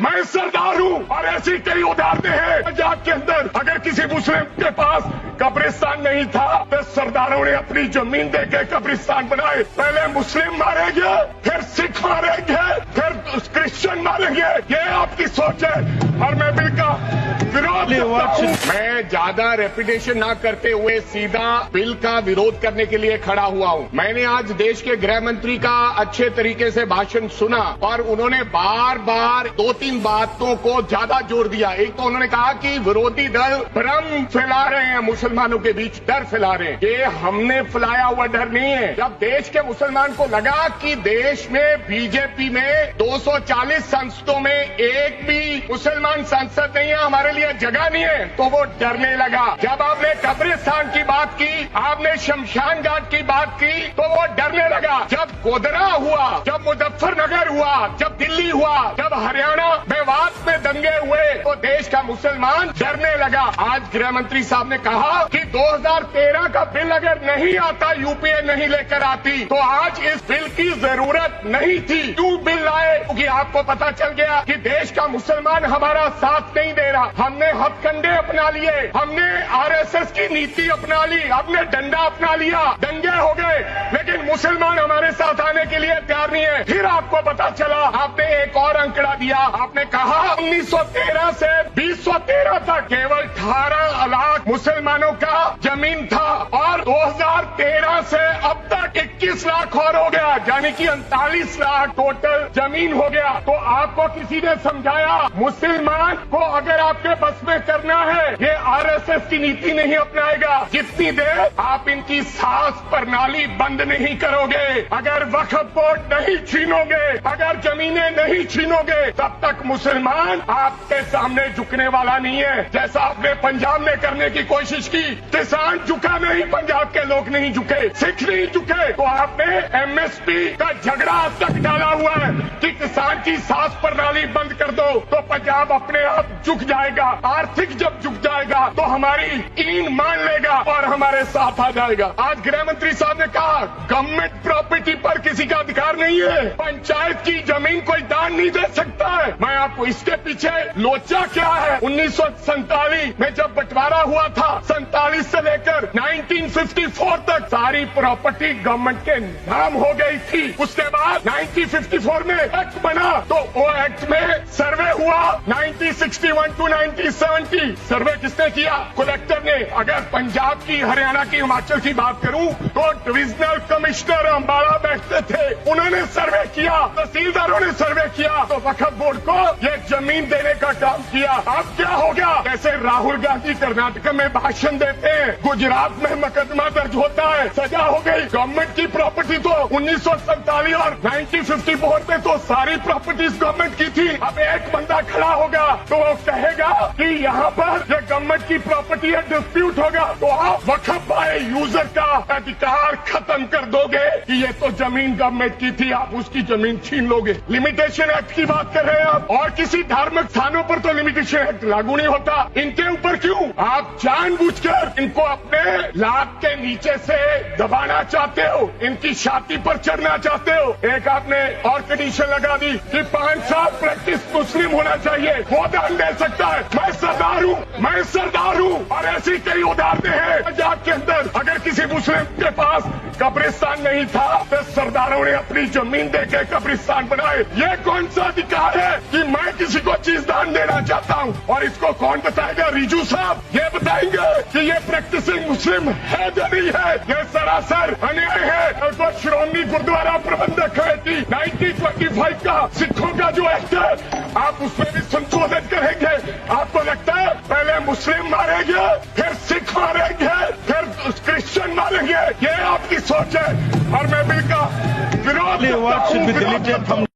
मैं सरदार हूँ और ऐसी कई उदाहरणें हैं पंजाब के अंदर। अगर किसी मुस्लिम के पास कब्रिस्तान नहीं था तो सरदारों ने अपनी जमीन देके कब्रिस्तान बनाए। पहले मुस्लिम मारेंगे, फिर सिख मारेंगे, फिर क्रिश्चियन मारेंगे। ये आपकी सोच है और मैं बिल का विरोध करता हूं। मैं ज्यादा रेपुटेशन ना करते हुए सीधा बिल का विरोध करने के लिए खड़ा हुआ हूं। मैंने आज देश के गृह मंत्री का अच्छे तरीके से भाषण सुना और उन्होंने बार बार 2-3 बातों को ज्यादा जोर दिया। एक तो उन्होंने कहा कि विरोधी दल भ्रम फैला रहे हैं, मुसलमानों के बीच डर फैला रहे हैं। ये हमने फैलाया हुआ डर नहीं है। जब देश के मुसलमान को लगा कि देश में बीजेपी में 240 सांसदों में एक भी मुसलमान सांसद नहीं है, हमारे लिए जगह नहीं है, तो वो डरने लगा। जब आपने कब्रिस्तान की बात की, आपने शमशान घाट की बात की, तो वो डरने लगा। जब गोधरा हुआ, जब मुजफ्फरनगर हुआ, जब दिल्ली हुआ, जब हरियाणा मेवात में दंगे हुए, तो देश का मुसलमान डरने लगा। आज गृह मंत्री साहब ने कहा कि 2013 का बिल अगर नहीं आता, यूपीए नहीं लेकर आती, तो आज इस बिल की जरूरत नहीं थी। क्यों बिल लाए? क्योंकि आपको पता चल गया कि देश का मुसलमान हमारा साथ नहीं दे रहा। हमने हथकंडे अपना लिए, हमने आरएसएस की नीति अपना ली, हमने डंडा अपना लिया, दंगे हो गए, लेकिन मुसलमान हमारे साथ आने के लिए तैयार नहीं है। फिर आपको पता चला, आपने एक और अंकड़ा दिया। आपने कहा 1913 से 2013 तक केवल 18 लाख मुसलमानों का जमीन था और 2013 से अब तक 21 लाख और हो गया, यानी कि 39 लाख टोटल जमीन हो गया। तो आपको किसी ने समझाया मुसलमान को अगर आपके बस में करना है, ये आरएसएस की नीति नहीं अपनाएगा जितनी देर आप इनकी सांस प्रणाली बंद नहीं करोगे, अगर वक्फ बोर्ड नहीं छीनोगे, अगर जमीनें नहीं छीनोगे, तब तक मुसलमान आपके सामने झुकने वाला नहीं है। जैसा आपने पंजाब में करने की कोशिश की, किसान झुका नहीं, पंजाब के लोग नहीं झुके, सिख नहीं झुके, तो आपने एमएसपी का झगड़ा अब तक डाला हुआ है कि किसान की सांस प्रणाली बंद कर दो तो पंजाब अपने आप झुक जाएगा। आर्थिक जब झुक जाएगा तो हमारी ईन मान लेगा और हमारे साथ आ जाएगा। आज गृह मंत्री साहब ने कहा गवर्नमेंट प्रॉपर्टी पर किसी का अधिकार नहीं है, पंचायत की जमीन कोई दान नहीं दे सकता है। मैं आपको इसके पीछे लोचा क्या है, 1947 में जब बंटवारा हुआ था, 47 से लेकर 1954 तक सारी प्रॉपर्टी गवर्नमेंट के नाम हो गई थी। उसके बाद 1954 में एक्ट बना, तो वो एक्ट में सर्वे हुआ 1961 to 1970। सर्वे किसने किया? कलेक्टर ने। अगर पंजाब की, हरियाणा की, हिमाचल की बात करूं तो डिविजनल कमिश्नर अंबाला बैठते थे, उन्होंने सर्वे किया, तहसीलदारों ने सर्वे किया, तो वक्फ बोर्ड को ये जमीन देने का काम किया। अब क्या हो गया? जैसे राहुल गांधी कर्नाटक में भाषण देते हैं, गुजरात में मुकदमा दर्ज होता है, सजा हो गई। गवर्नमेंट की प्रॉपर्टी तो 1947 और 1954 में तो सारी प्रॉपर्टीज गवर्नमेंट की थी। अब एक बंदा खड़ा होगा तो वो कहेगा कि यहाँ पर ये गवर्नमेंट की प्रॉपर्टी है, डिस्प्यूट होगा, तो आप वक्फ बाय यूजर का अधिकार खत्म कर दोगे कि ये तो जमीन गवर्नमेंट की थी, आप उसकी जमीन छीन लोगे। लिमिटेशन एक्ट की बात कर रहे हैं आप, और किसी धार्मिक स्थानों पर तो लिमिटेशन एक्ट लागू नहीं होता, इनके ऊपर क्यों? आप जानबूझकर इनको अपने लाभ के नीचे से दबाना चाहते हो, इनकी छाती पर चढ़ना चाहते हो। एक आपने और कंडीशन लगा दी कि 5 साल प्रैक्टिस मुस्लिम होना चाहिए, वो दान दे सकता है। मैं सरदार हूँ और ऐसी कई उदाहरणें हैं पंजाब के अंदर। अगर किसी मुस्लिम के पास कब्रिस्तान नहीं था तो सरदारों ने अपनी जमीन देके कब्रिस्तान बनाए। ये कौन सा अधिकार है कि मैं किसी को चीज दान देना चाहता हूँ? और इसको कौन बताएगा? रिजू साहब ये बताएंगे कि ये प्रैक्टिसिंग मुस्लिम है या नहीं है। ये सरासर अन्याय है। तो श्रोमणी गुरुद्वारा प्रबंधक कमेटी 1925 का सिखों का जो एक्ट है, आप उसमें भी संशोधन करेंगे। आपको लगता है पहले मुस्लिम मारेंगे, फिर सिख मारेंगे, फिर क्रिश्चियन मारेंगे? ये आपकी सोच है और मैं बिल का विरोध करता हूं।